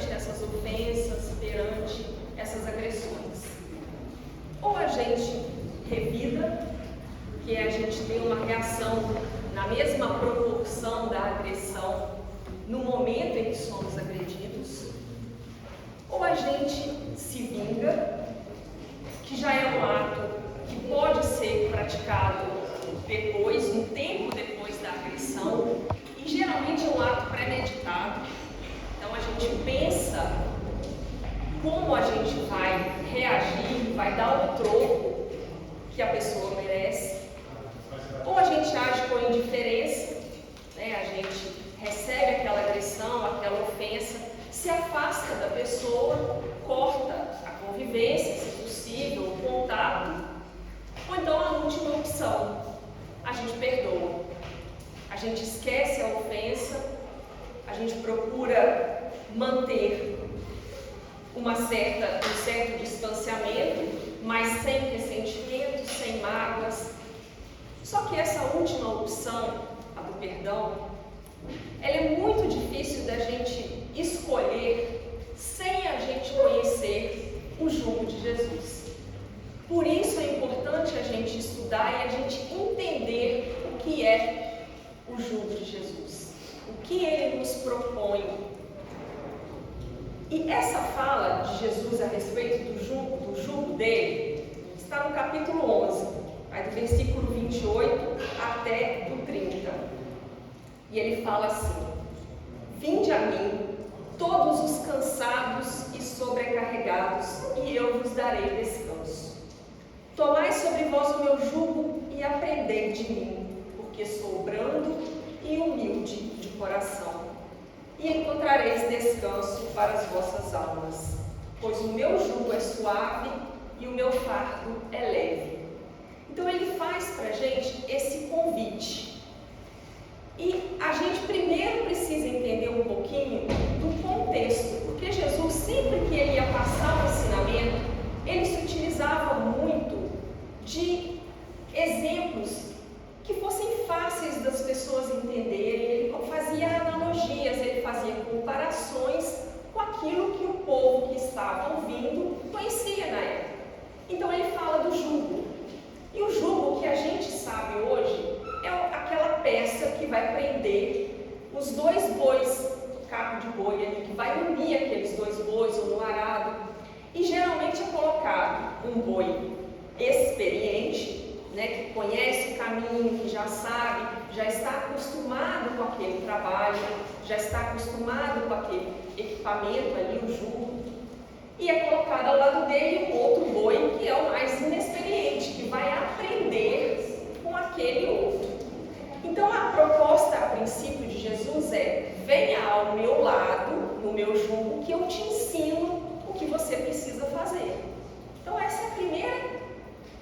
perante essas ofensas, perante essas agressões. Ou a gente revida, que é a gente tem uma reação na mesma proporção da agressão no momento em que somos agredidos, ou a gente se vinga, que já é um ato que pode ser praticado depois, um tempo depois da agressão, e geralmente é um ato premeditado. Então a gente pensa como a gente vai reagir, vai dar o troco que a pessoa merece. Ou a gente age com indiferença, né? A gente recebe aquela agressão, aquela ofensa, se afasta da pessoa, corta a convivência, se possível, o contato. Ou então a última opção, a gente perdoa. A gente esquece a ofensa, a gente procura manter um certo distanciamento, mas sem ressentimento, sem mágoas. Só que essa última opção, a do perdão, ela é muito difícil da gente escolher sem a gente conhecer o jugo de Jesus. Por isso é importante a gente estudar e a gente entender o que é o jugo de Jesus, o que ele nos propõe. E essa fala de Jesus a respeito do jugo dele está no capítulo 11, vai do versículo 28 até o 30. E ele fala assim: vinde a mim, todos os cansados e sobrecarregados, e eu vos darei descanso. Tomai sobre vós o meu jugo e aprendei de mim, porque sou brando e humilde de coração, e encontrareis descanso para as vossas almas, pois o meu jugo é suave e o meu fardo é leve. Então ele faz para a gente esse convite. E a gente primeiro precisa entender um pouquinho do contexto, porque Jesus, sempre que ele ia passar o ensinamento, ele se utilizava muito de exemplos que fossem fáceis das pessoas entenderem. Ele fazia analogias, ele fazia comparações com aquilo que o povo que estava ouvindo conhecia na época. Então ele fala do jugo. E o jugo que a gente sabe hoje é aquela peça que vai prender os dois bois, o cabo de boi ali, que vai unir aqueles dois bois ou no arado. E geralmente é colocado um boi experiente, né, que conhece o caminho, que já sabe, já está acostumado com aquele trabalho, já está acostumado com aquele equipamento ali, o jugo. E é colocado ao lado dele um outro boi, que é o mais inexperiente, que vai aprender com aquele outro. Então a proposta a princípio de Jesus é: venha ao meu lado, no meu jugo, que eu te ensino o que você precisa fazer. Então essa é a primeira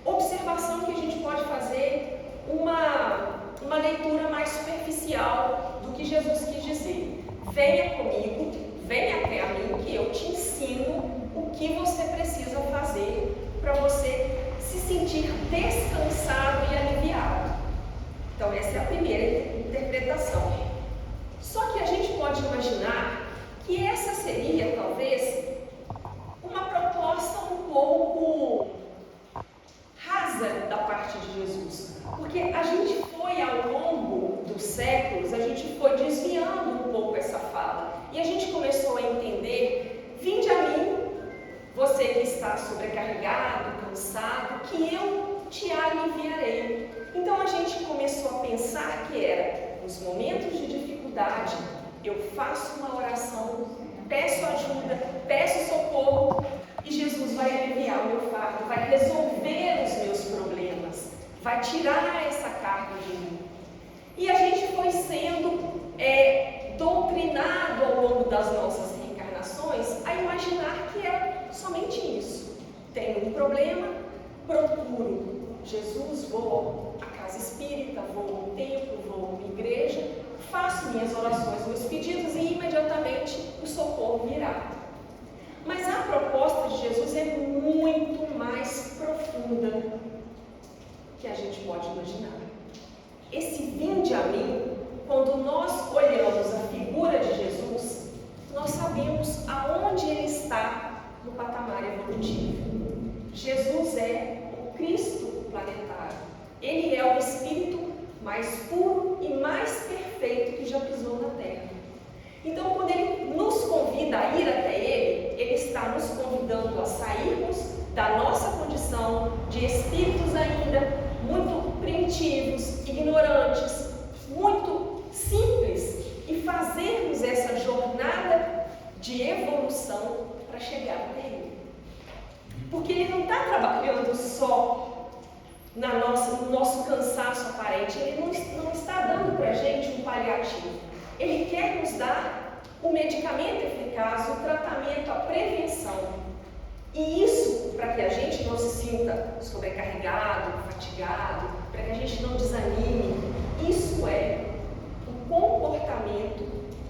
observação que a gente pode fazer, uma leitura mais superficial do que Jesus quis dizer. Venha comigo, venha até a mim, que eu te ensino o que você precisa fazer para você se sentir descansado e aliviado. Então essa é a primeira interpretação. Só que a gente pode imaginar que essa seria talvez uma proposta um pouco rasa da parte de Jesus, porque a gente foi, ao longo dos séculos, a gente foi desviando um pouco essa fala, e a gente começou a entender: vinde a mim, você que está sobrecarregado, cansado, que eu te aliviarei. Então a gente começou a pensar que era, nos momentos de dificuldade, eu faço uma oração, peço ajuda, peço socorro, e Jesus vai aliviar o meu fardo, vai resolver os meus problemas, vai tirar essa carga de mim. E a gente foi sendo doutrinado ao longo das nossas reencarnações a imaginar que era somente isso. Tenho um problema, procuro Jesus, vou à casa espírita, vou ao templo, vou à igreja, faço minhas orações, meus pedidos e imediatamente o socorro virá. Mas a proposta de Jesus é muito mais profunda que a gente pode imaginar. Esse vinde a mim, quando nós olhamos a figura de Jesus, nós sabemos sabermos aonde ele está no patamar evolutivo. Jesus é o Cristo planetário. Ele é o Espírito mais puro e mais perfeito que já pisou na Terra. Então, quando ele nos convida a ir até ele está nos convidando a sairmos da nossa condição de espíritos ainda muito primitivos, ignorantes, muito simples, e fazermos essa jornada de evolução para chegar até ele. Porque ele não está trabalhando só no nosso cansaço aparente, ele não está dando para a gente um paliativo. Ele quer nos dar o medicamento eficaz, o tratamento, a prevenção. E isso para que a gente não se sinta sobrecarregado, fatigado, para que a gente não desanime. Isso é um comportamento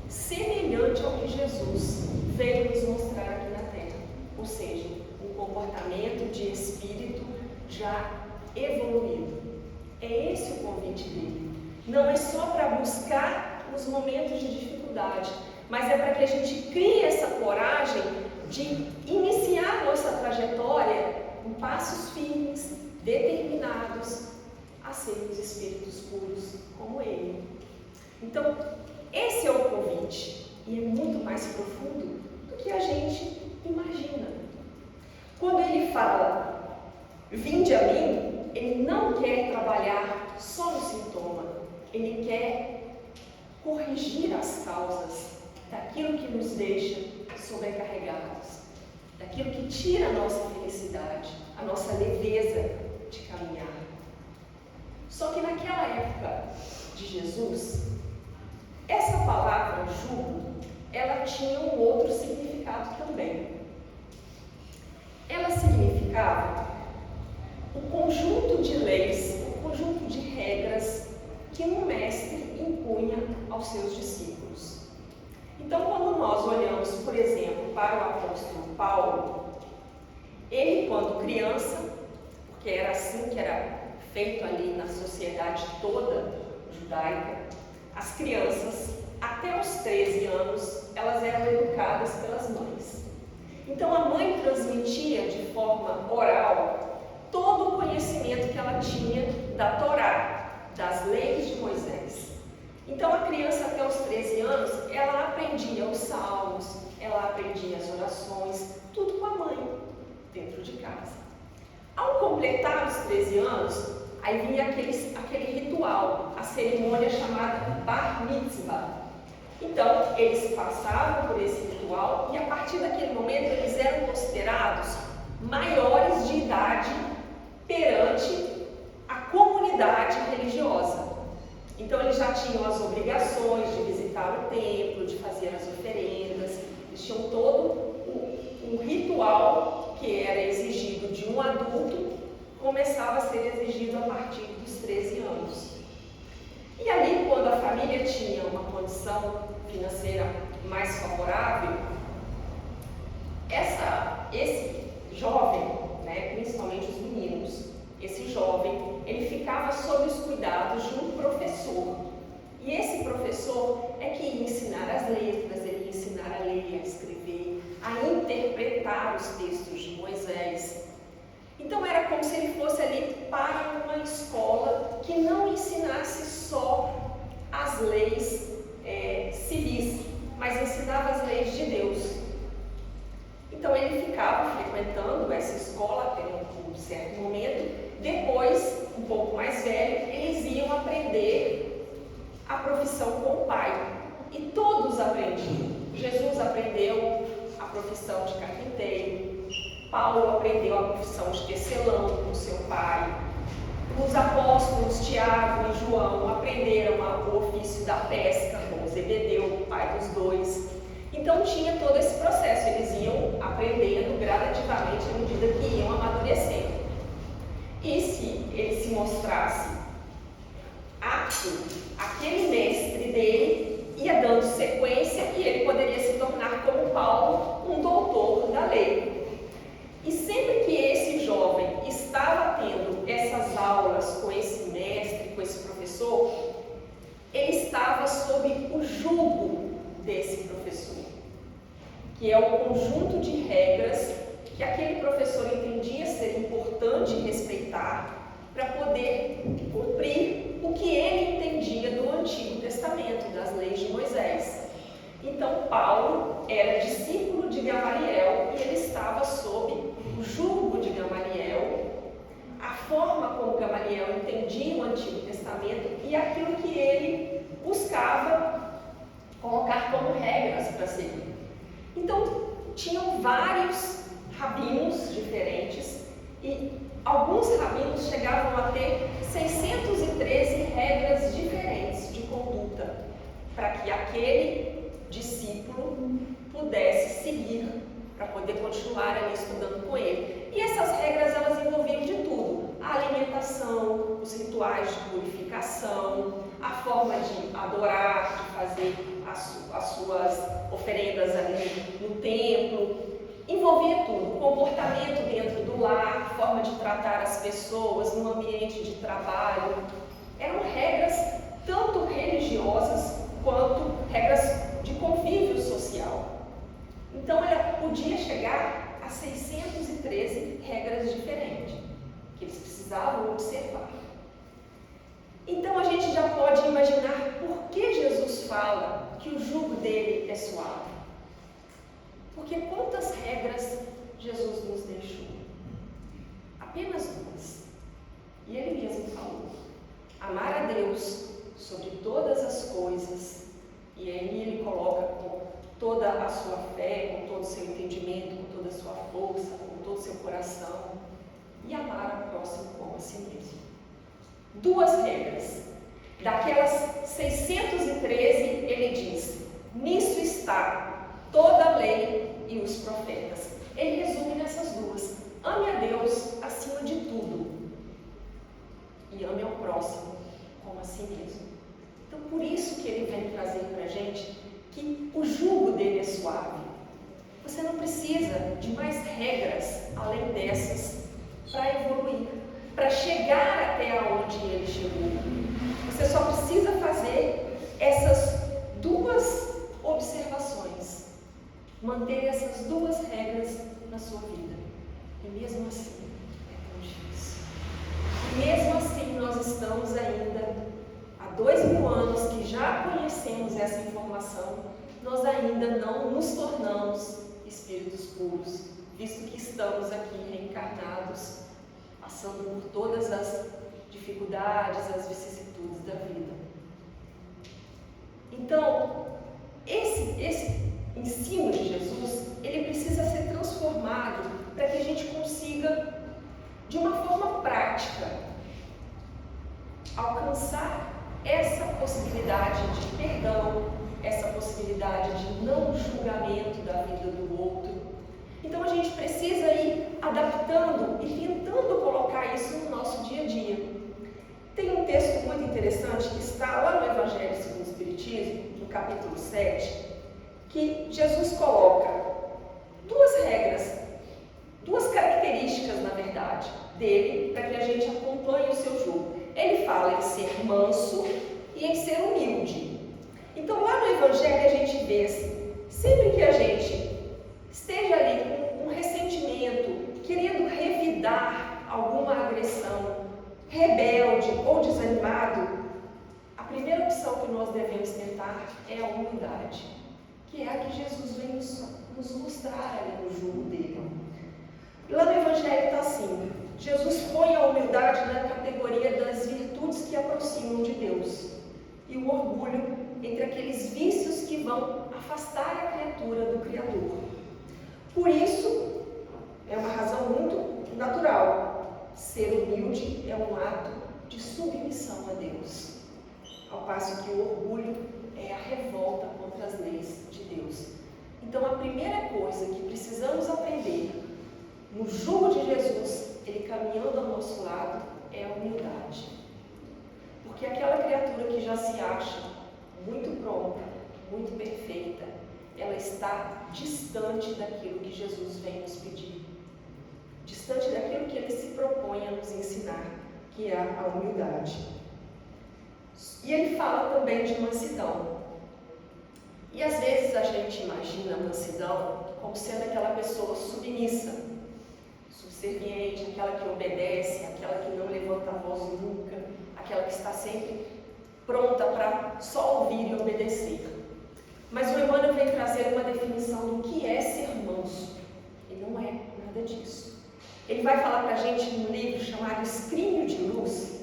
semelhante ao que Jesus veio nos mostrar aqui na Terra. Ou seja, um comportamento de espírito já evoluído. É esse o convite dele. Não é só para buscar os momentos de dificuldade, mas é para que a gente crie essa coragem de iniciar nossa trajetória em passos firmes, determinados a sermos espíritos puros como ele. Então, esse é o convite, e é muito mais profundo do que a gente imagina. Quando ele fala, vinde a mim, ele não quer trabalhar só no sintoma, ele quer corrigir as causas daquilo que nos deixa sobrecarregados, daquilo que tira a nossa felicidade, a nossa leveza de caminhar. Só que naquela época de Jesus, essa palavra jugo, ela tinha um outro significado também. Ela significava o conjunto de leis, o conjunto de regras que um mestre impunha aos seus discípulos. Então, quando nós olhamos, por exemplo, para o apóstolo Paulo, ele, quando criança, porque era assim que era feito ali na sociedade toda judaica, as crianças, até os 13 anos, elas eram educadas pelas mães. Então, a mãe transmitia de forma oral todo o conhecimento que ela tinha da Torá, das leis de Moisés. Então, a criança até os 13 anos, ela aprendia os salmos, ela aprendia as orações, tudo com a mãe, dentro de casa. Ao completar os 13 anos, aí vinha aquele ritual, a cerimônia chamada Bar Mitzvah. Então, eles passavam por esse ritual e a partir daquele momento eles eram considerados maiores de idade perante a comunidade religiosa. Então, eles já tinham as obrigações de visitar o templo, de fazer as oferendas, eles tinham todo um ritual que era exigido de um adulto, começava a ser exigido a partir dos 13 anos. E ali, quando a família tinha uma condição financeira mais favorável, esse jovem, principalmente os meninos, esse jovem, ele ficava sob os cuidados de um professor. E esse professor é que ia ensinar as letras, ele ia ensinar a ler, a escrever, a interpretar os textos de Moisés. Então era como se ele fosse ali para uma escola que não ensinasse só as leis civis, mas ensinava as leis de Deus. Então ele ficava frequentando essa escola até um certo momento. Depois, um pouco mais velho, eles iam aprender a profissão com o pai. E todos aprendiam. Jesus aprendeu a profissão de carpinteiro. Paulo aprendeu a profissão de tecelão com o seu pai. Os apóstolos Tiago e João aprenderam o ofício da pesca com Zebedeu, o pai dos dois. Então tinha todo esse processo, eles iam aprendendo gradativamente à medida que iam amadurecendo. E se ele se mostrasse apto, aquele mestre dele ia dando sequência e ele poderia se tornar, como Paulo, um doutor da lei. E sempre que esse jovem estava tendo essas aulas com esse mestre, com esse professor, ele estava sob o jugo desse professor. que é o conjunto de regras que aquele professor entendia ser importante respeitar para poder cumprir o que ele entendia do Antigo Testamento, das leis de Moisés. Então, Paulo era discípulo de Gamaliel e ele estava sob o jugo de Gamaliel, a forma como Gamaliel entendia o Antigo Testamento e aquilo que ele buscava colocar como regras para seguir. Então, tinham vários rabinos diferentes e alguns rabinos chegavam a ter 613 regras diferentes de conduta para que aquele discípulo pudesse seguir, para poder continuar ali estudando com ele. E essas regras, elas envolviam de tudo: a alimentação, os rituais de purificação, a forma de adorar, de fazer as suas oferendas ali no templo. Envolvia tudo: comportamento dentro do lar, forma de tratar as pessoas no ambiente de trabalho. Eram regras tanto religiosas quanto regras de convívio social. Então, ela podia chegar a 613 regras diferentes que eles precisavam observar. Então, a gente já pode imaginar por que Jesus fala que o jugo dele é suave. Porque quantas regras Jesus nos deixou? Apenas duas. E ele mesmo falou: amar a Deus sobre todas as coisas. E aí ele coloca com toda a sua fé, com todo o seu entendimento, com toda a sua força, com todo o seu coração. E amar ao próximo como a si mesmo. Duas regras. Daquelas 613, ele diz: nisso está toda a lei e os profetas. Ele resume nessas duas: ame a Deus acima de tudo e ame ao próximo como a si mesmo. Então, por isso que ele vem trazer para a gente que o jugo dele é suave. Você não precisa de mais regras além dessas para evoluir, para chegar até onde ele chegou. Você só precisa fazer essas duas observações, manter essas duas regras na sua vida. E mesmo assim, é tão difícil. E mesmo assim, nós estamos ainda, há 2000 anos que já conhecemos essa informação, nós ainda não nos tornamos espíritos puros, visto que estamos aqui reencarnados, passando por todas as dificuldades, as vicissitudes da vida. Então, esse ensino de Jesus, ele precisa ser transformado para que a gente consiga, de uma forma prática, alcançar essa possibilidade de perdão, essa possibilidade de não julgamento da vida do outro. Então a gente precisa ir adaptando e tentando colocar isso no nosso dia a dia. Tem um texto muito interessante que está lá no Evangelho segundo o Espiritismo, no capítulo 7, que Jesus coloca duas regras, duas características, na verdade, dele, para que a gente acompanhe o seu jugo. Ele fala em ser manso e em ser humilde. Então, lá no Evangelho, a gente vê assim, sempre que a gente esteja ali com um ressentimento, querendo revidar alguma agressão, rebelde ou desanimado, a primeira opção que nós devemos tentar é a humildade, que é a que Jesus vem nos mostrar ali no jugo dele. Lá no Evangelho está assim: Jesus põe a humildade na categoria das virtudes que aproximam de Deus e o orgulho entre aqueles vícios que vão afastar a criatura do Criador. Por isso, é uma razão muito natural. Ser humilde é um ato de submissão a Deus, ao passo que o orgulho é a revolta contra as leis de Deus. Então, a primeira coisa que precisamos aprender no jugo de Jesus, ele caminhando ao nosso lado, é a humildade. Porque aquela criatura que já se acha muito pronta, muito perfeita, ela está distante daquilo que Jesus vem nos pedir, distante daquilo que ele se propõe a nos ensinar, que é a humildade. E ele fala também de mansidão. E às vezes a gente imagina a mansidão como sendo aquela pessoa submissa, subserviente, aquela que obedece, aquela que não levanta a voz nunca, aquela que está sempre pronta para só ouvir e obedecer. Mas o Emmanuel vem trazer uma definição do que é ser manso, e não é nada disso. Ele vai falar para a gente num livro chamado Escrínio de Luz,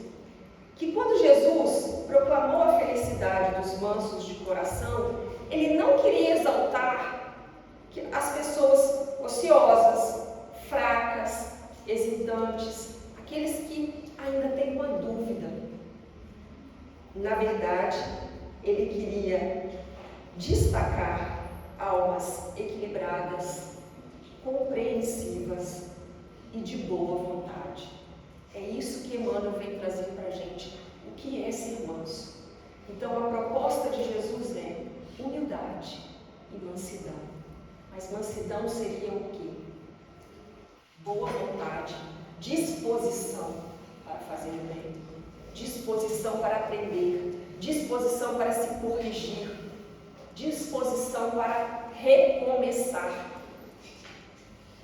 que quando Jesus proclamou a felicidade dos mansos de coração, ele não queria exaltar as pessoas ociosas, fracas, hesitantes, aqueles que ainda têm uma dúvida. Na verdade, ele queria destacar almas equilibradas, compreensivas e de boa vontade. É isso que Emmanuel vem trazer para a gente, o que é ser manso. Então a proposta de Jesus é humildade e mansidão. Mas mansidão seria o quê? Boa vontade, disposição para fazer o bem, disposição para aprender, disposição para se corrigir, disposição para recomeçar.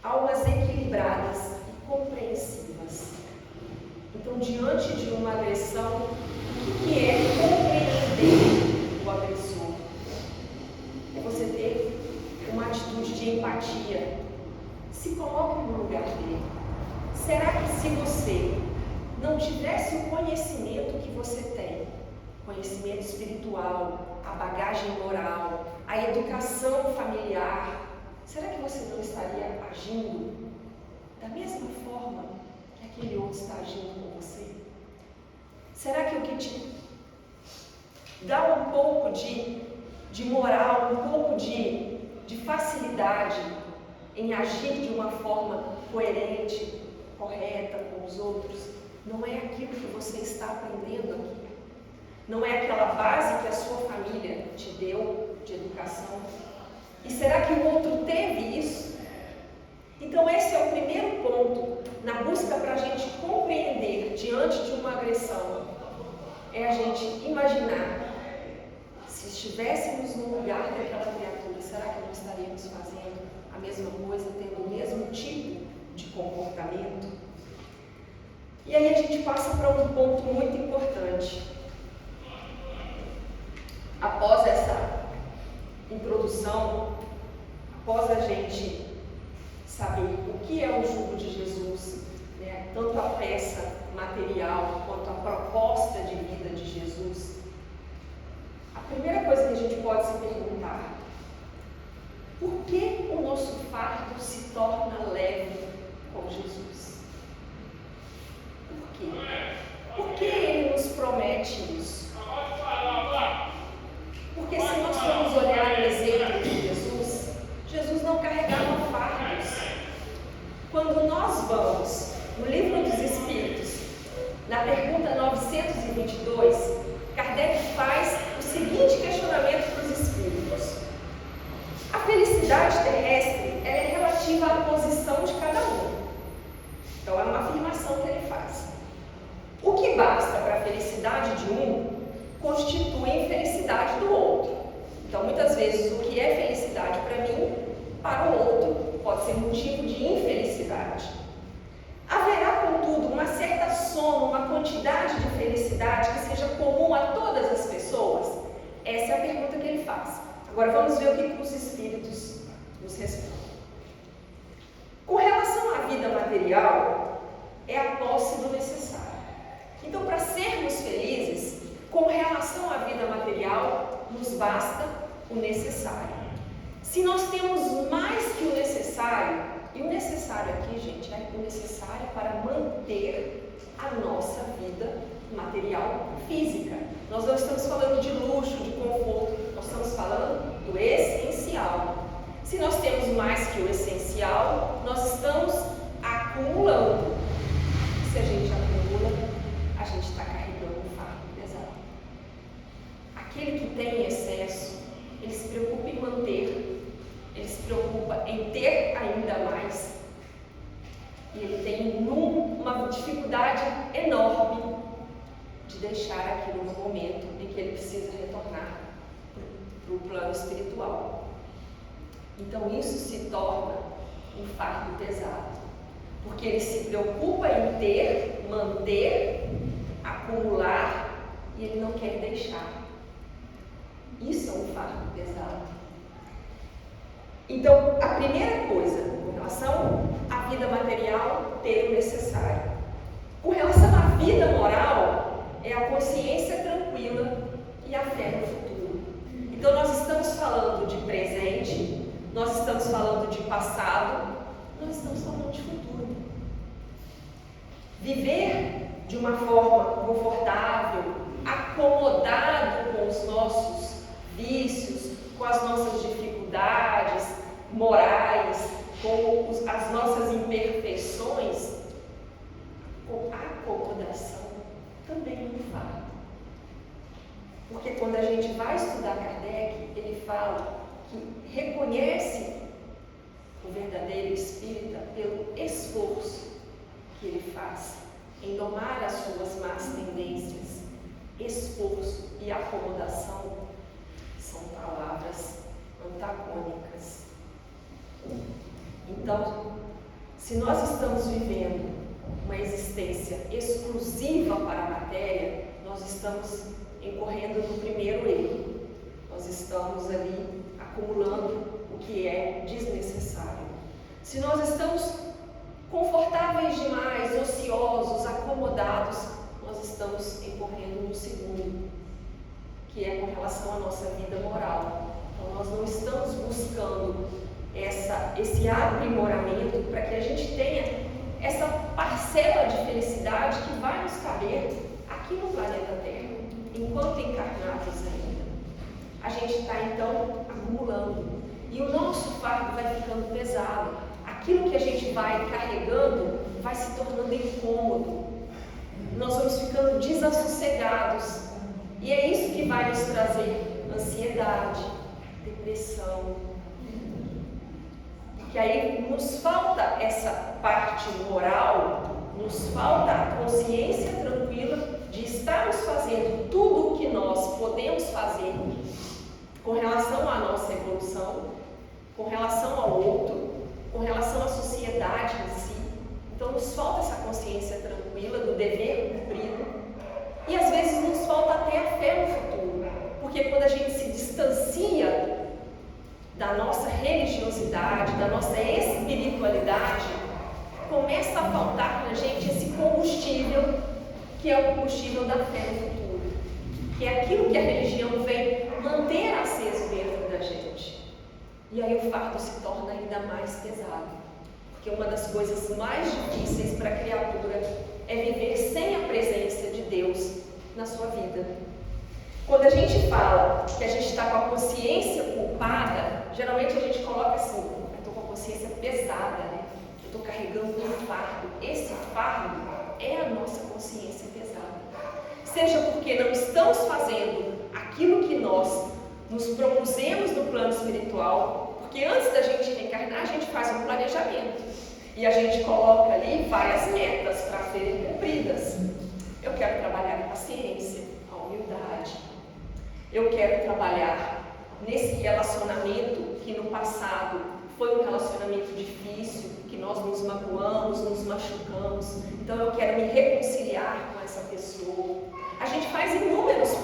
Almas equilibradas e compreensivas. Então, diante de uma agressão, o que é compreender o agressor? É você ter uma atitude de empatia. Se coloque no lugar dele. Será que se você não tivesse o conhecimento que você tem, conhecimento espiritual, a bagagem moral, a educação familiar, será que você não estaria agindo da mesma forma que aquele outro está agindo com você? Será que o que te dá um pouco de moral, um pouco de facilidade em agir de uma forma coerente, correta com os outros, não é aquilo que você está aprendendo aqui? Não é aquela base que a sua família te deu de educação? E será que o outro teve isso? Então esse é o primeiro ponto na busca para a gente compreender diante de uma agressão. É a gente imaginar, se estivéssemos no lugar daquela criatura, será que não estaríamos fazendo a mesma coisa, tendo o mesmo tipo de comportamento? E aí a gente passa para um ponto muito importante. Após essa introdução, após a gente saber o que é o jugo de Jesus, né, tanto a peça material quanto a proposta de vida de Jesus, a primeira coisa que a gente pode se perguntar: por que o nosso fardo se torna leve com Jesus? Por quê? Por que ele nos promete isso? Porque se nós formos olhar o exemplo de Jesus, Jesus não carregava fardos. Quando nós vamos no Livro dos Espíritos, na pergunta 922, Kardec faz o seguinte questionamento para os espíritos: a felicidade terrestre é relativa à posição de cada um. Então é uma afirmação que ele faz. O que basta para a felicidade de um constitui a infelicidade do outro. Então, muitas vezes, o que é felicidade para mim, para o outro, pode ser motivo de infelicidade. Haverá, contudo, uma certa soma, uma quantidade de felicidade que seja comum a todas as pessoas? Essa é a pergunta que ele faz. Agora, vamos ver o que os espíritos nos respondem. Com relação à vida material, é a posse do necessário. Então, para sermos felizes, com relação à vida material, nos basta o necessário. Se nós temos mais que o necessário, e o necessário aqui, gente, é o necessário para manter a nossa vida material física. Nós não estamos falando de luxo, de conforto, nós estamos falando do essencial. Se nós temos mais que o essencial, nós estamos acumulando. Se a gente acumula, a gente está carregando um fardo pesado. Aquele que tem excesso, ele se preocupa em manter, ele se preocupa em ter ainda mais, e ele tem uma dificuldade enorme de deixar aquilo no momento em que ele precisa retornar para o plano espiritual. Então isso se torna um fardo pesado, porque ele se preocupa em ter, manter, acumular, e ele não quer deixar. Isso é um fardo pesado. Então, a primeira coisa, com relação à vida material, ter o necessário. Com relação à vida moral, é a consciência tranquila e a fé no futuro. Então, nós estamos falando de presente, nós estamos falando de passado, nós estamos falando de futuro. Viver de uma forma confortável, acomodado com os nossos vícios, com as nossas dificuldades morais, com as nossas imperfeições, com acomodação, também é um fardo. Porque quando a gente vai estudar Kardec, ele fala que reconhece o verdadeiro espírita pelo esforço que ele faz em domar as suas más tendências. Esforço e acomodação são palavras antagônicas. Então, se nós estamos vivendo uma existência exclusiva para a matéria, nós estamos incorrendo no primeiro erro. Nós estamos ali acumulando o que é desnecessário. Se nós estamos confortáveis demais, ociosos, acomodados, nós estamos incorrendo no segundo, que é com relação à nossa vida moral. Então, nós não estamos buscando esse aprimoramento para que a gente tenha essa parcela de felicidade que vai nos caber aqui no planeta Terra, enquanto encarnados ainda. A gente está, então, acumulando. E o nosso fardo vai ficando pesado. Aquilo que a gente vai carregando vai se tornando incômodo. Nós vamos ficando desassossegados. E é isso que vai nos trazer ansiedade, depressão. Porque aí nos falta essa parte moral, nos falta a consciência tranquila de estarmos fazendo tudo o que nós podemos fazer com relação à nossa evolução, com relação ao outro, com relação à sociedade em si. Então nos falta essa consciência tranquila do dever cumprido e às vezes nos falta até a fé no futuro, porque quando a gente se distancia da nossa religiosidade, da nossa espiritualidade, começa a faltar para a gente esse combustível, que é o combustível da fé no futuro, que é aquilo que a religião vem manter aceso dentro da gente. E aí o fardo se torna ainda mais pesado, porque uma das coisas mais difíceis para a criatura é viver sem a presença de Deus na sua vida. Quando a gente fala que a gente está com a consciência culpada, geralmente a gente coloca assim: eu estou com a consciência pesada, né? Eu estou carregando um fardo. Esse fardo é a nossa consciência pesada. Seja porque não estamos fazendo aquilo que nós nos propusemos no plano espiritual, porque antes da gente reencarnar, a gente faz um planejamento e a gente coloca ali várias metas para serem cumpridas. Eu quero trabalhar a paciência, a humildade. Eu quero trabalhar nesse relacionamento que no passado foi um relacionamento difícil, que nós nos magoamos, nos machucamos. Então eu quero me reconciliar com essa pessoa. A gente faz inúmeros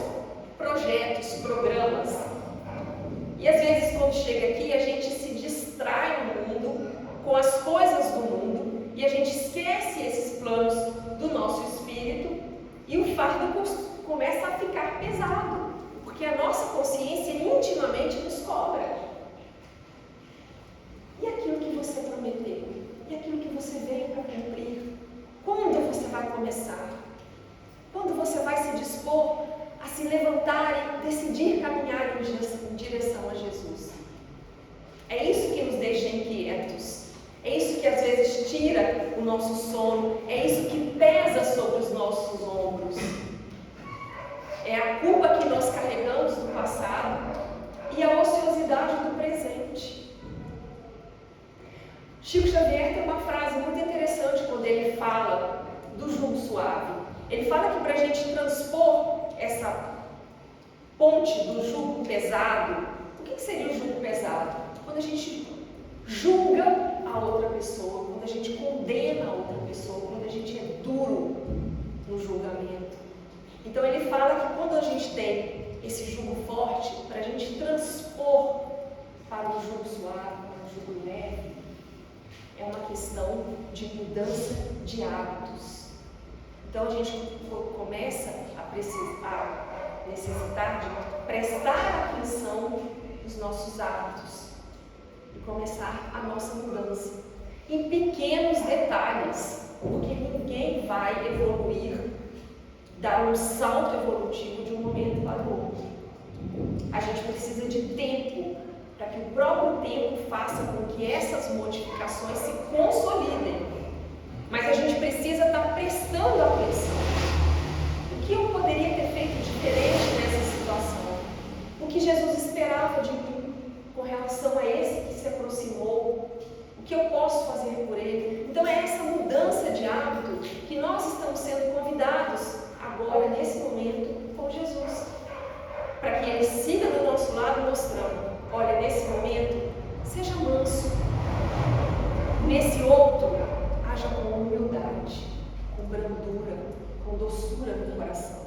projetos, programas. E às vezes quando chega aqui a gente se distrai no mundo, com as coisas do mundo, e a gente esquece esses planos do nosso espírito e o fardo começa a ficar pesado. Porque a nossa consciência intimamente nos cobra. E aquilo que você prometeu? E aquilo que você veio para cumprir? Quando você vai começar? Quando você vai se dispor a se levantar e decidir caminhar em direção a Jesus? É isso que nos deixa inquietos. É isso que às vezes tira o nosso sono. É isso que pesa sobre os nossos ombros. É a culpa que nós carregamos do passado e a ociosidade do presente. Chico Xavier tem uma frase muito interessante quando ele fala do jugo suave. Ele fala que para a gente transpor essa ponte do jugo pesado, o que seria o jugo pesado? quando a gente julga a outra pessoa, quando a gente condena a outra pessoa, quando a gente é duro no julgamento. Então ele fala que quando a gente tem esse jugo forte, para a gente transpor para um jugo suave, para um jugo leve, é uma questão de mudança de hábitos. Então a gente começa a necessitar de prestar atenção nos nossos hábitos e começar a nossa mudança em pequenos detalhes, porque ninguém vai evoluir, dar um salto evolutivo de um momento para o outro. A gente precisa de tempo para que o próprio tempo faça com que essas modificações se consolidem. Mas a gente precisa estar prestando atenção. O que eu poderia ter feito diferente nessa situação? O que Jesus esperava de mim com relação a esse que se aproximou? O que eu posso fazer por ele? Então é essa mudança de hábito que nós estamos sendo convidados agora, nesse momento, com Jesus. Para que ele siga do nosso lado mostrando, olha, nesse momento, seja manso. Nesse outro, haja com humildade, com brandura, com doçura no coração.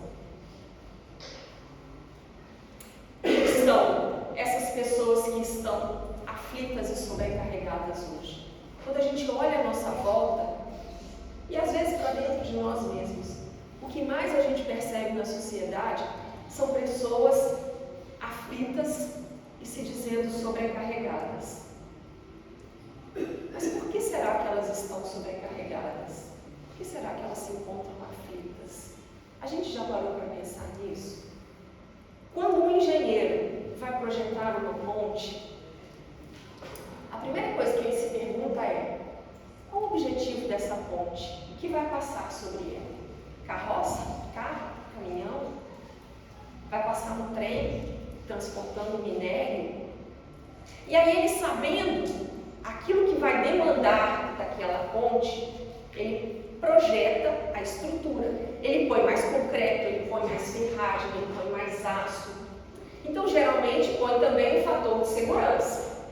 Quem são essas pessoas que estão aflitas e sobrecarregadas hoje? Quando a gente olha a nossa volta, e às vezes para dentro de nós mesmos, o que mais a gente percebe na sociedade são pessoas aflitas e se dizendo sobrecarregadas. Mas por que será que elas estão sobrecarregadas? Por que será que elas se encontram aflitas? A gente já parou para pensar nisso? Quando um engenheiro vai projetar uma ponte, a primeira coisa que ele se pergunta é: qual o objetivo dessa ponte? O que vai passar sobre ela? Carroça? Carro? Caminhão? Vai passar um trem transportando minério? E aí ele, sabendo aquilo que vai demandar daquela ponte, ele projeta a estrutura. Ele põe mais concreto, ele põe mais ferragem, ele põe mais aço. Então, geralmente, põe também o fator de segurança.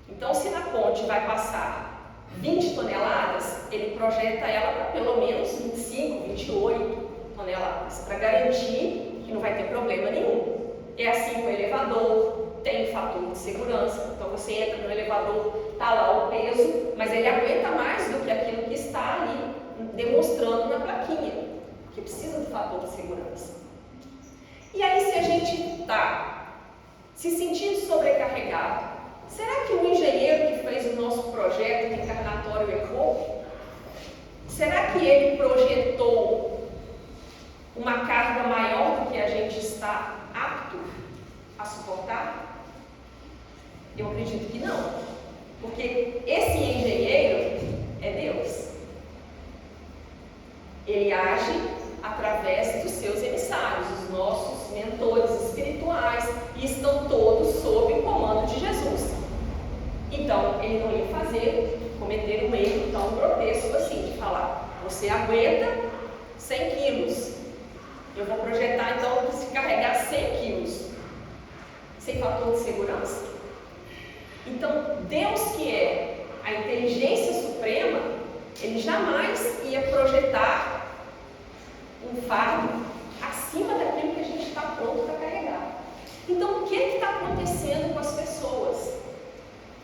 Então, se na ponte vai passar 20 toneladas, ele projeta ela para pelo menos 25, 28 toneladas, para garantir que não vai ter problema nenhum. É assim com o elevador, tem o fator de segurança. Então, você entra no elevador, está lá o peso, mas ele aguenta mais do que aquilo que está ali demonstrando na plaquinha, porque precisa do fator de segurança. E aí, se a gente está se sentindo sobrecarregado, será que o engenheiro que fez o nosso projeto encarnatório errou? Será que ele projetou uma carga maior do que a gente está apto a suportar? Eu acredito que não, porque esse engenheiro é Deus. Ele age através dos seus emissários, os nossos mentores espirituais, e estão todos sob o comando de Jesus. Então, ele não ia cometer um erro tão grotesco assim, de falar: você aguenta 100 quilos, eu vou projetar então para se carregar 100 quilos, sem fator de segurança. Então, Deus, que é a inteligência suprema, ele jamais ia projetar um fardo acima daquilo que a gente está pronto para carregar. Então, o que está acontecendo com as pessoas?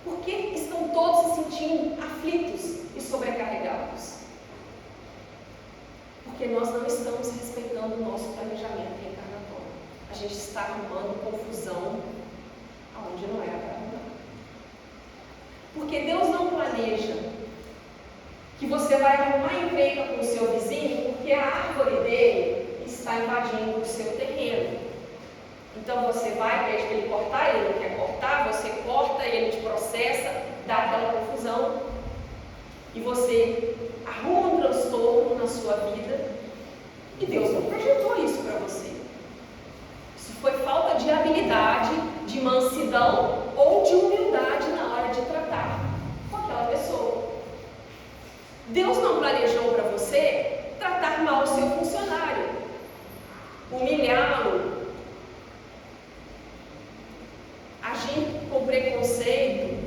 Por que estão todos se sentindo aflitos e sobrecarregados? Porque nós não estamos respeitando o nosso planejamento reencarnatório. A gente está arrumando confusão aonde não era para arrumar. Porque Deus não planeja que você vai arrumar encrenca com o seu vizinho porque a árvore dele está invadindo o seu terreno. Então você vai, pede para ele cortar, ele não quer cortar, você corta, ele te processa, dá aquela confusão e você arruma um transtorno na sua vida e Deus não projetou isso para você. Isso foi falta de habilidade, de mansidão ou de humildade na hora de tratar com aquela pessoa. Deus não planejou para você tratar mal o seu funcionário, humilhá-lo, agir com preconceito,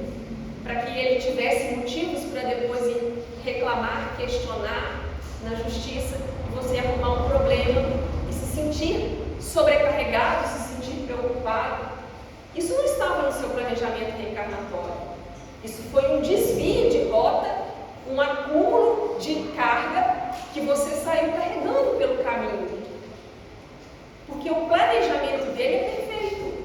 reclamar, questionar na justiça, e você arrumar um problema e se sentir sobrecarregado, se sentir preocupado. Isso não estava no seu planejamento reencarnatório. Isso foi um desvio de rota, um acúmulo de carga que você saiu carregando pelo caminho. Porque o planejamento dele é perfeito.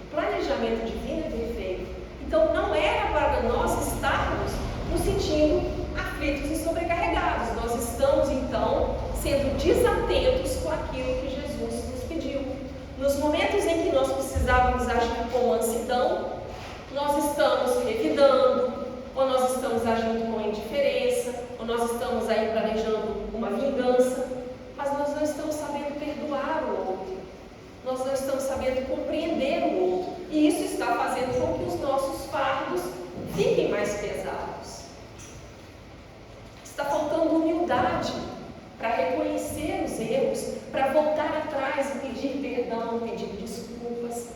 O planejamento divino é perfeito. Então não era para nós estarmos nos sentindo aflitos e sobrecarregados. Nós estamos então sendo desatentos com aquilo que Jesus nos pediu. Nos momentos em que nós precisávamos agir com mansidão, nós estamos revidando, ou nós estamos agindo com indiferença, ou nós estamos aí planejando uma vingança, mas nós não estamos sabendo perdoar o outro, nós não estamos sabendo compreender o outro, e isso está fazendo com que os nossos fardos fiquem mais pesados. Está faltando humildade para reconhecer os erros, para voltar atrás e pedir perdão, pedir desculpas,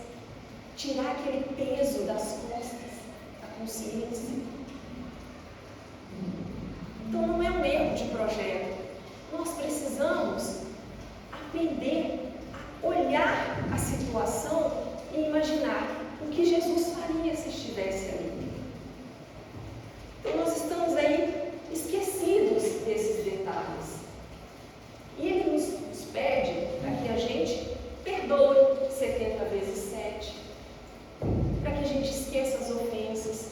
tirar aquele peso das costas, da consciência. Então não é um erro de projeto. Nós precisamos aprender a olhar a situação e imaginar o que Jesus faria se estivesse ali. Então nós estamos aí esquecidos desses detalhes. E Ele nos pede para que a gente perdoe 70 vezes 7, para que a gente esqueça as ofensas,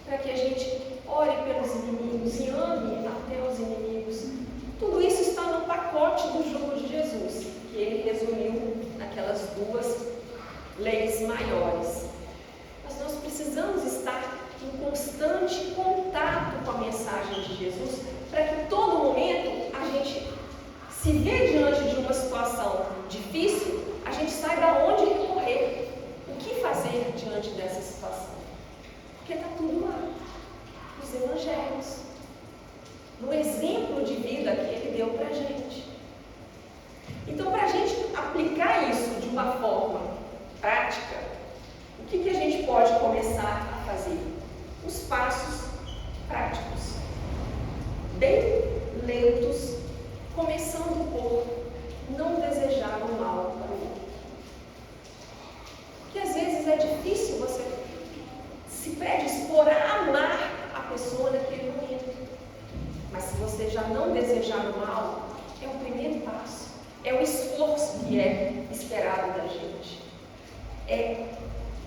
para que a gente ore pelos inimigos e ame até os inimigos. Tudo isso está no pacote do jugo de Jesus, que Ele resumiu naquelas duas leis maiores. Mas nós precisamos estar em constante contato com a mensagem de Jesus, para que todo momento a gente se vê diante de uma situação difícil, a gente saiba aonde recorrer, o que fazer diante dessa situação. Porque está tudo lá, nos evangelhos, no exemplo de vida que Ele deu para a gente. Então, para a gente aplicar isso de uma forma prática, o que a gente pode começar a fazer? Os passos práticos, bem lentos, começando por não desejar o mal para o outro. Porque às vezes é difícil você se predispor a amar a pessoa naquele momento. Mas se você já não desejar o mal, é o primeiro passo. É o esforço que é esperado da gente. É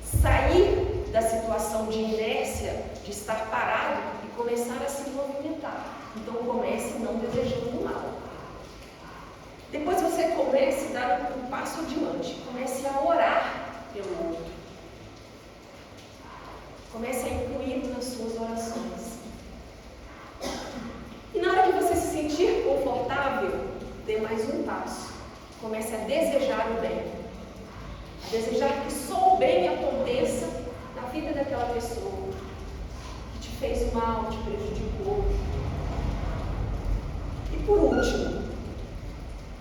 sair da situação de inércia, de estar parado e começar a se movimentar. Então comece não desejando o mal. Depois você comece a dar um passo adiante. Comece a orar pelo outro. Comece a incluí-lo nas suas orações. E na hora que você se sentir confortável, dê mais um passo. Comece a desejar o bem. A desejar que só o bem aconteça na vida daquela pessoa que te fez mal, te prejudicou. E por último,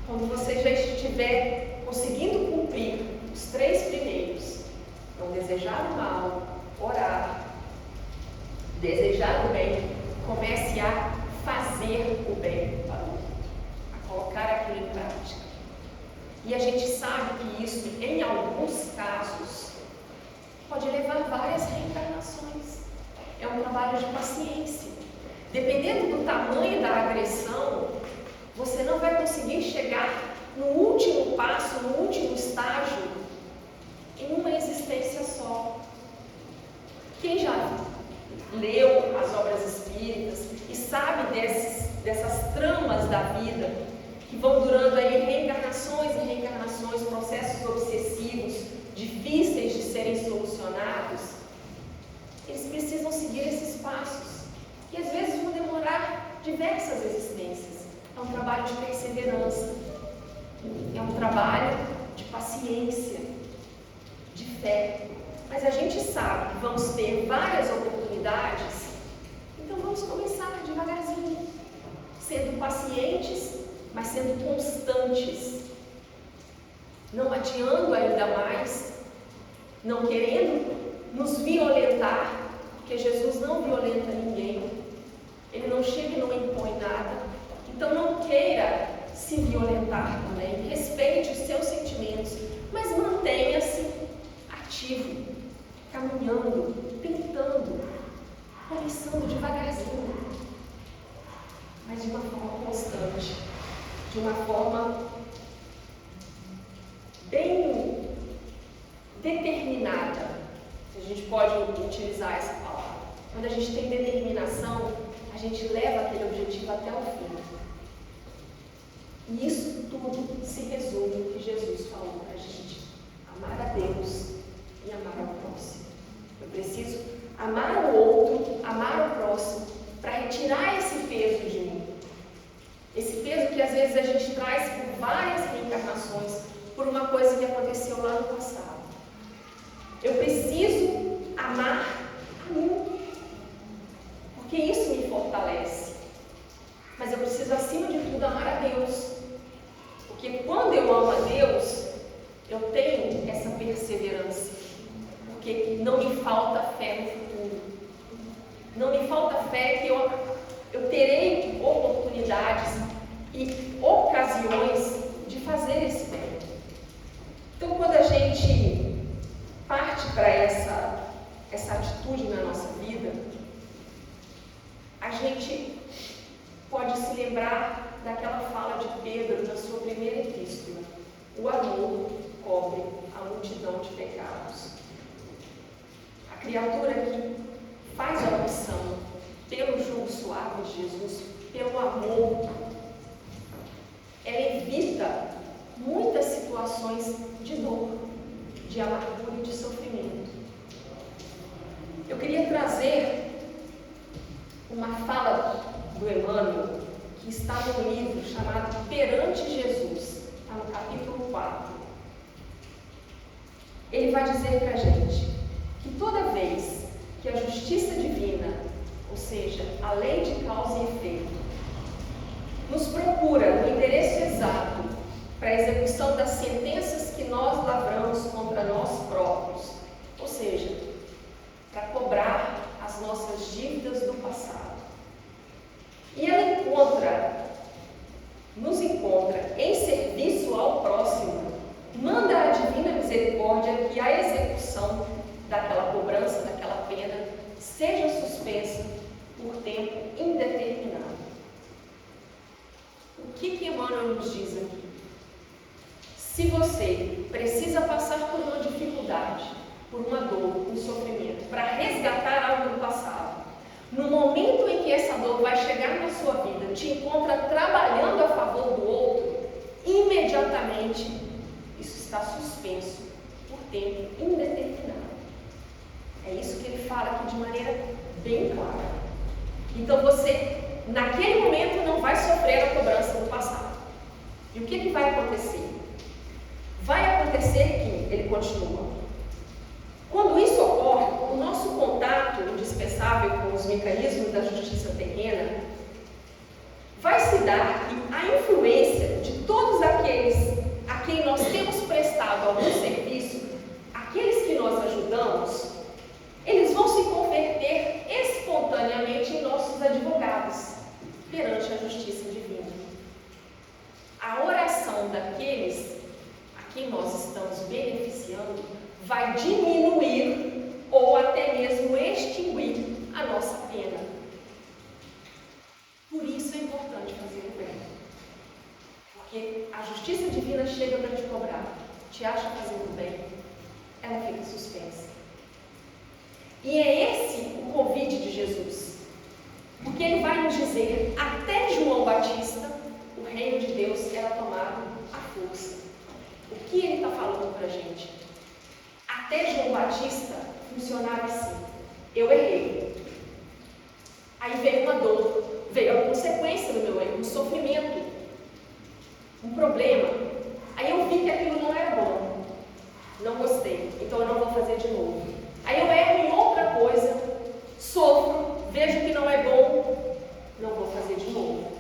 quando você já estiver conseguindo cumprir os 3 primeiros, não desejar o mal, orar, desejar o bem, comece a fazer o bem para o outro, a colocar aquilo em prática. E a gente sabe que isso, em alguns casos, pode levar várias reencarnações. É um trabalho de paciência. Dependendo do tamanho da agressão, você não vai conseguir chegar no último passo, no último estágio, em uma existência só. Quem já leu as obras espíritas e sabe dessas tramas da vida, que vão durando aí reencarnações e reencarnações, processos obsessivos, difíceis de serem solucionados, eles precisam seguir esses passos, que às vezes vão demorar diversas existências. É um trabalho de perseverança, é um trabalho de paciência, de fé. Mas a gente sabe que vamos ter várias oportunidades, então vamos começar devagarzinho, sendo pacientes, mas sendo constantes, não adiando ainda mais, não querendo nos violentar, porque Jesus não violenta ninguém, não chega e não impõe nada. Então não queira se violentar também. Respeite os seus sentimentos, mas mantenha-se ativo, caminhando, tentando, começando devagarzinho, mas de uma forma constante, de uma forma bem determinada, se a gente pode utilizar essa palavra. Quando a gente tem determinação, a gente leva aquele objetivo até o fim. E isso tudo se resume no que Jesus falou para a gente: amar a Deus e amar ao próximo. Eu preciso amar o outro, amar o próximo, para retirar esse peso de mim. Esse peso que às vezes a gente traz por várias reencarnações, por uma coisa que aconteceu lá no passado. Eu preciso amar a mim, porque isso me fortalece. Mas eu preciso, acima de tudo, amar a Deus. Porque quando eu amo a Deus, eu tenho essa perseverança. Porque não me falta fé no futuro. Não me falta fé que eu terei oportunidades e ocasiões de fazer esse bem. Então, quando a gente parte para essa atitude na nossa vida, a gente pode se lembrar daquela fala de Pedro na sua primeira epístola: o amor cobre a multidão de pecados. A criatura que faz a opção pelo jugo suave de Jesus, pelo amor, ela evita muitas situações de dor, de amargura e de sofrimento. Eu queria trazer uma fala do Emmanuel, que está num livro chamado Perante Jesus, está no capítulo 4. Ele vai dizer para a gente que toda vez que a justiça divina, ou seja, a lei de causa e efeito, nos procura no endereço exato para a execução das sentenças que nós lavramos contra nós próprios, ou seja, para cobrar as nossas dívidas do passado. E ela nos encontra em serviço ao próximo, manda a divina misericórdia que a execução daquela cobrança, daquela pena, seja suspensa por tempo indeterminado. O que Emmanuel nos diz aqui? Se você precisa passar por uma dificuldade, por uma dor, um sofrimento, para resgatar algo do passado, no momento em que essa dor vai chegar na sua vida, te encontra trabalhando a favor do outro, imediatamente isso está suspenso por tempo indeterminado. É isso que ele fala aqui de maneira bem clara. Então você, naquele momento, não vai sofrer a cobrança do passado. E o que vai acontecer? Vai acontecer que, ele continua, quando isso ocorre, o nosso contato indispensável com os mecanismos da justiça terrena vai se dar e a influência de todos aqueles a quem nós temos prestado algum serviço, aqueles que nós ajudamos, eles vão se converter espontaneamente em nossos advogados perante a justiça divina. A oração daqueles a quem nós estamos beneficiando vai diminuir ou até mesmo extinguir a nossa pena. Por isso é importante fazer o bem. Porque a justiça divina chega para te cobrar, te acha fazendo bem, ela fica suspensa. E é esse o convite de Jesus. Porque ele vai nos dizer, até João Batista, o reino de Deus era tomado à força. O que ele está falando para a gente? Até João Batista funcionava assim: eu errei. Aí veio uma dor, veio a consequência do meu erro, um sofrimento, um problema. Aí eu vi que aquilo não era bom, não gostei, então eu não vou fazer de novo. Aí eu erro em outra coisa, sofro, vejo que não é bom, não vou fazer de novo.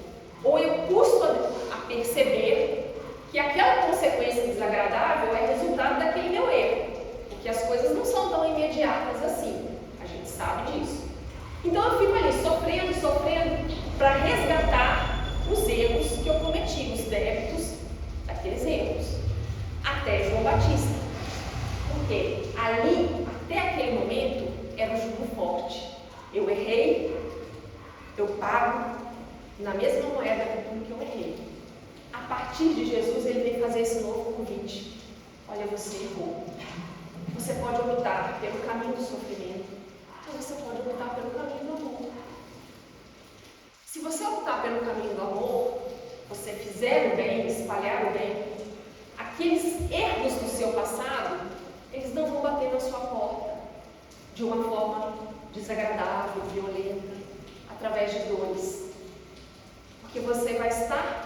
Ou eu custo a perceber que aquela consequência desagradável é resultado daquele meu erro. Porque as coisas não são tão imediatas assim, a gente sabe disso. Então eu fico ali sofrendo, pago na mesma moeda com que eu errei. A partir de Jesus, ele vem fazer esse novo convite. Olha, você errou. Você pode optar pelo caminho do sofrimento, ou você pode optar pelo caminho do amor. Se você optar pelo caminho do amor, você fizer o bem, espalhar o bem, aqueles erros do seu passado, eles não vão bater na sua porta de uma forma desagradável, violenta, através de dores. Porque você vai estar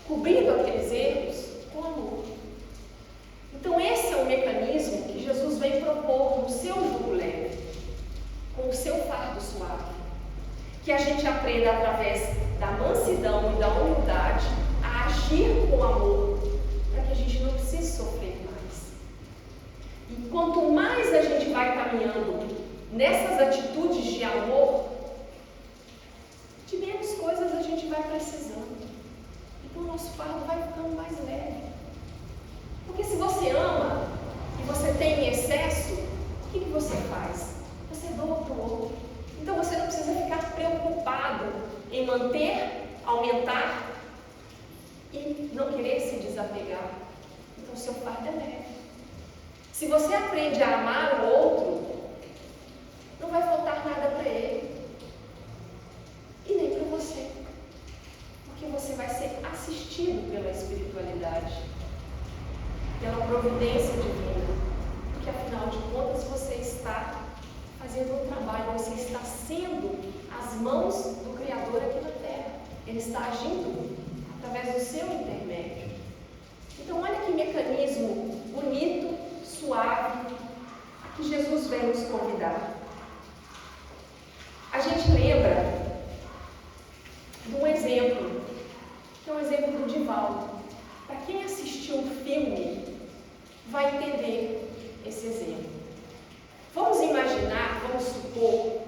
cobrindo aqueles erros com amor. Então esse é o mecanismo que Jesus vem propor no seu jugo leve, com o seu fardo suave. Que a gente aprenda através da mansidão e da humildade a agir com amor, para que a gente não precise sofrer mais. E quanto mais a gente vai caminhando nessas atitudes de amor, de menos coisas a gente vai precisando. Então o nosso fardo vai ficando mais leve. Porque se você ama e você tem em excesso, o que você faz? Você doa para o outro. Então você não precisa ficar preocupado em manter, aumentar e não querer se desapegar. Então o seu fardo é leve. Se você aprende a amar o outro, não vai faltar nada para ele e nem para você, porque você vai ser assistido pela espiritualidade, pela providência divina, porque afinal de contas você está fazendo um trabalho, você está sendo as mãos do Criador aqui na Terra. Ele está agindo através do seu intermédio. Então olha que mecanismo bonito, suave, a que Jesus vem nos convidar. A gente lembra de um exemplo, que é um exemplo do Divaldo. Para quem assistiu o filme, vai entender esse exemplo. Vamos imaginar, vamos supor,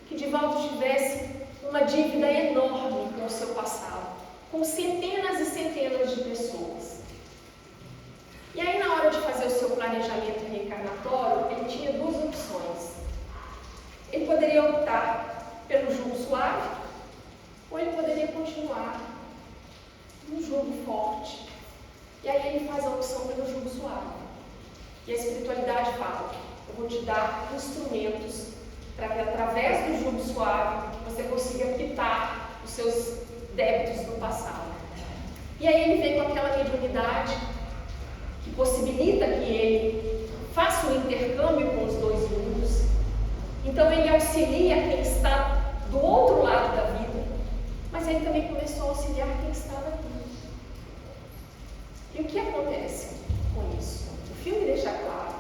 que Divaldo tivesse uma dívida enorme com o seu passado, com centenas e centenas de pessoas. E aí, na hora de fazer o seu planejamento reencarnatório, ele tinha duas opções. Ele poderia optar pelo jugo suave, ou ele poderia continuar no jugo forte. E aí ele faz a opção pelo jugo suave. E a espiritualidade fala: eu vou te dar instrumentos para que através do jugo suave você consiga quitar os seus débitos do passado. E aí ele vem com aquela mediunidade que possibilita que ele faça um intercâmbio com os dois mundos. Então ele auxilia quem está do outro lado da vida, mas ele também começou a auxiliar quem estava aqui. E o que acontece com isso? O filme deixa claro.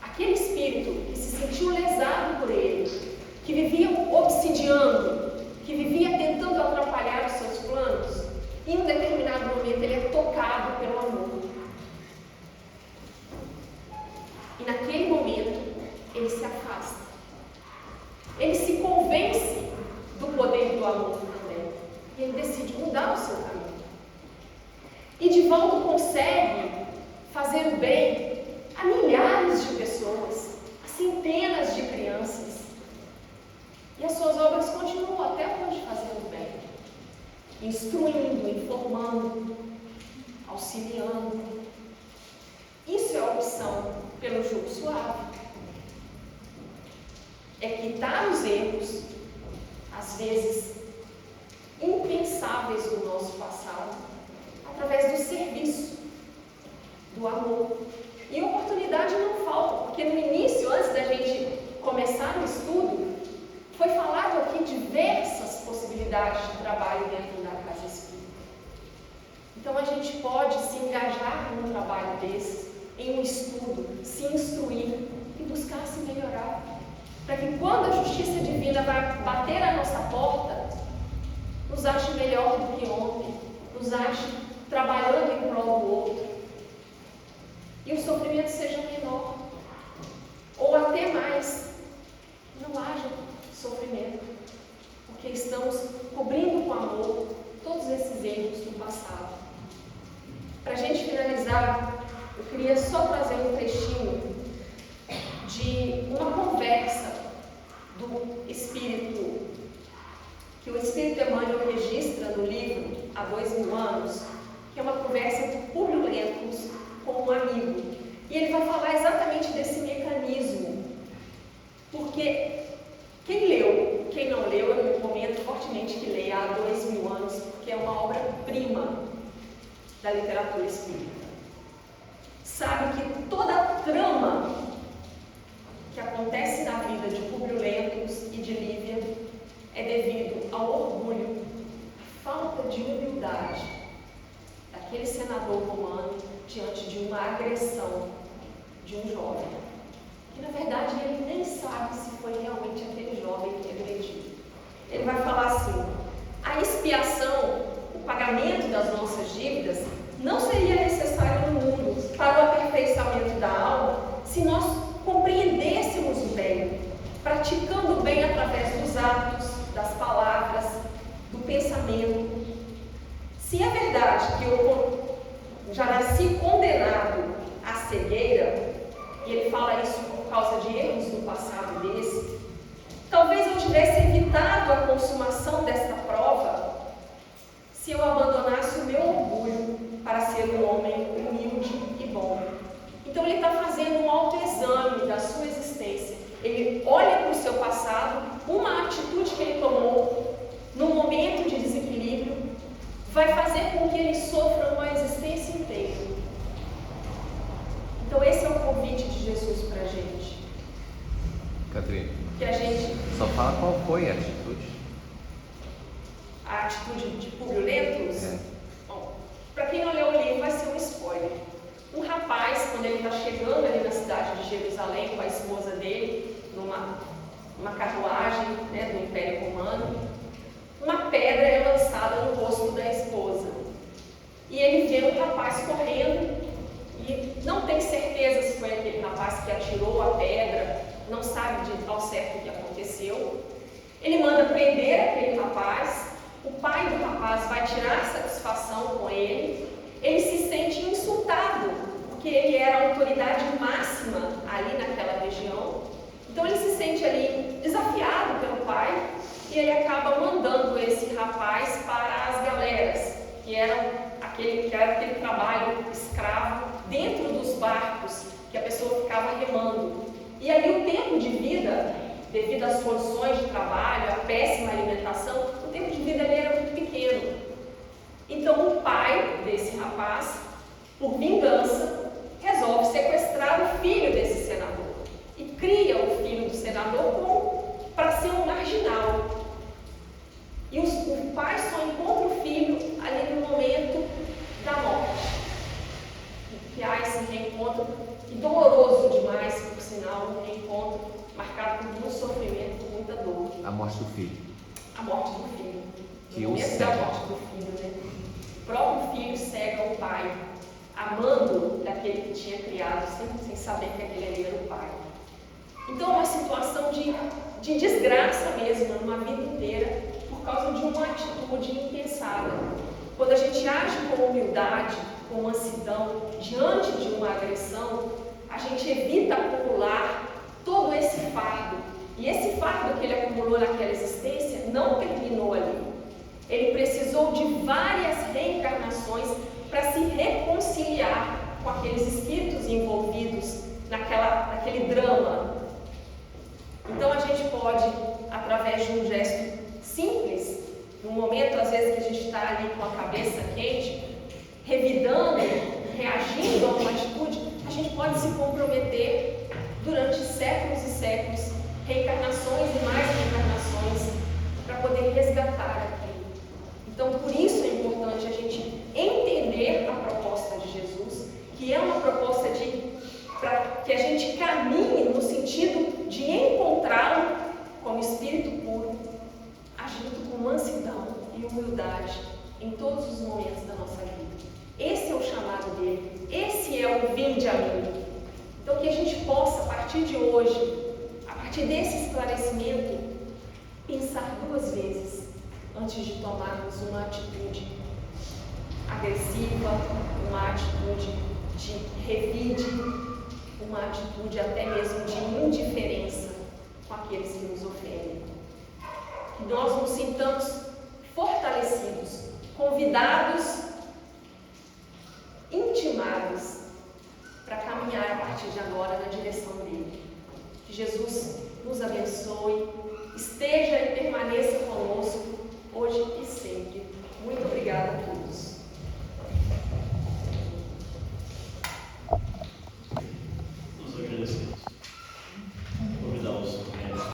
Aquele espírito que se sentiu lesado por ele, que vivia obsidiando, que vivia tentando atrapalhar os seus planos, em um determinado momento ele é tocado pelo amor. E naquele momento ele se afasta. Ele se convence do poder do amor também. E ele decide mudar o seu caminho. E Divaldo consegue fazer o bem a milhares de pessoas, a centenas de crianças. E as suas obras continuam até hoje fazendo o bem, instruindo, informando, auxiliando. Isso é a opção pelo jugo suave. É quitar os erros, às vezes impensáveis do nosso passado, através do serviço, do amor. E oportunidade não falta, porque no início, antes da gente começar o estudo, foi falado aqui diversas possibilidades de trabalho dentro da Casa Espírita. Então a gente pode se engajar num trabalho desses, em um estudo, se instruir e buscar se melhorar. Para que quando a justiça divina vai bater à nossa porta, nos ache melhor do que ontem, nos ache trabalhando em prol do outro, e o sofrimento seja menor, ou até mais, não haja sofrimento, porque estamos cobrindo com amor todos esses erros do passado. Para a gente finalizar, eu queria só trazer um trechinho de uma conversa do Espírito, que o há 2000 anos, que é uma conversa entre Públio Lentulus com um amigo. E ele vai falar exatamente desse mecanismo. Porque quem leu, quem não leu, eu recomendo fortemente que leia há 2000 anos, porque é uma obra-prima da literatura espírita. Sabe que toda a trama que acontece na vida de Públio Lentulus e de Lívia é devido ao orgulho, à falta de humildade daquele senador romano diante de uma agressão de um jovem, que na verdade ele nem sabe se foi realmente aquele jovem que agrediu. Ele vai falar assim: a expiação, o pagamento das nossas dívidas, não seria necessário no mundo para o aperfeiçoamento da alma se nós compreendêssemos o bem, praticando o bem através dos atos, das palavras, do pensamento. Se é verdade que eu já nasci condenado à cegueira, e ele fala isso por causa de erros do passado desse, talvez eu tivesse evitado a consumação desta prova se eu abandonasse o meu orgulho para ser um homem humilde e bom. Então ele está fazendo um autoexame da sua existência. Ele olha para o seu passado, uma atitude que ele tomou num momento de desequilíbrio vai fazer com que ele sofra uma existência inteira. Então esse é o convite de Jesus para a gente. Catrina, Que a gente... só fala qual foi a atitude. A atitude de Públio Lentulus? É. Bom, para quem não leu o livro, vai ser um spoiler. Um rapaz, quando ele está chegando ali na cidade de Jerusalém com a esposa dele, numa carruagem, né, do Império Romano, uma pedra é lançada no rosto da esposa. E ele vê um rapaz correndo e não tem certeza se foi aquele rapaz que atirou a pedra, não sabe ao certo o que aconteceu. Ele manda prender aquele rapaz, o pai do rapaz vai tirar satisfação com ele, ele se sente insultado, porque ele era a autoridade máxima ali naquela região. Então ele se sente ali desafiado pelo pai e ele acaba mandando esse rapaz para as galeras, que era aquele trabalho escravo dentro dos barcos que a pessoa ficava remando. E ali o tempo de vida, devido às condições de trabalho, à péssima alimentação, o tempo de vida ali era muito pequeno. Então o pai desse rapaz, por vingança, resolve sequestrar o filho desse senador e cria o filho do senador para ser um marginal. E o pai só encontra o filho ali no momento da morte. E há esse reencontro, e doloroso demais, por sinal, um reencontro marcado por muito sofrimento, por muita dor. A morte do filho. A morte do filho. Que No momento da morte do filho, né? O próprio filho cega o pai, amando daquele que tinha criado, sem saber que aquele ali era o pai. Então, uma situação de desgraça mesmo, numa vida inteira, por causa de uma atitude impensada. Quando a gente age com humildade, com mansidão, diante de uma agressão, a gente evita acumular todo esse fardo. E esse fardo que ele acumulou naquela existência não terminou ali. Ele precisou de várias reencarnações para se reconciliar com aqueles espíritos envolvidos naquele drama. Então a gente pode, através de um gesto simples, num momento às vezes que a gente está ali com a cabeça quente, revidando, reagindo a uma atitude, a gente pode se comprometer durante séculos e séculos, reencarnações e mais reencarnações, para poder resgatar aquilo. Então, por isso é importante a gente entender a proposta de Jesus, que é uma proposta para que a gente caminhe no sentido de encontrá-lo como espírito puro, agindo com mansidão e humildade em todos os momentos da nossa vida. Esse é o chamado dele, esse é o vinde a mim. Então que a gente possa, a partir de hoje, a partir desse esclarecimento, pensar duas vezes antes de tomarmos uma atitude agressiva, uma atitude de revide, uma atitude até mesmo de indiferença com aqueles que nos ofendem. Que nós nos sintamos fortalecidos convidados, intimados para caminhar a partir de agora na direção dele. Que Jesus nos abençoe, esteja e permaneça conosco hoje e sempre. Muito obrigada a todos.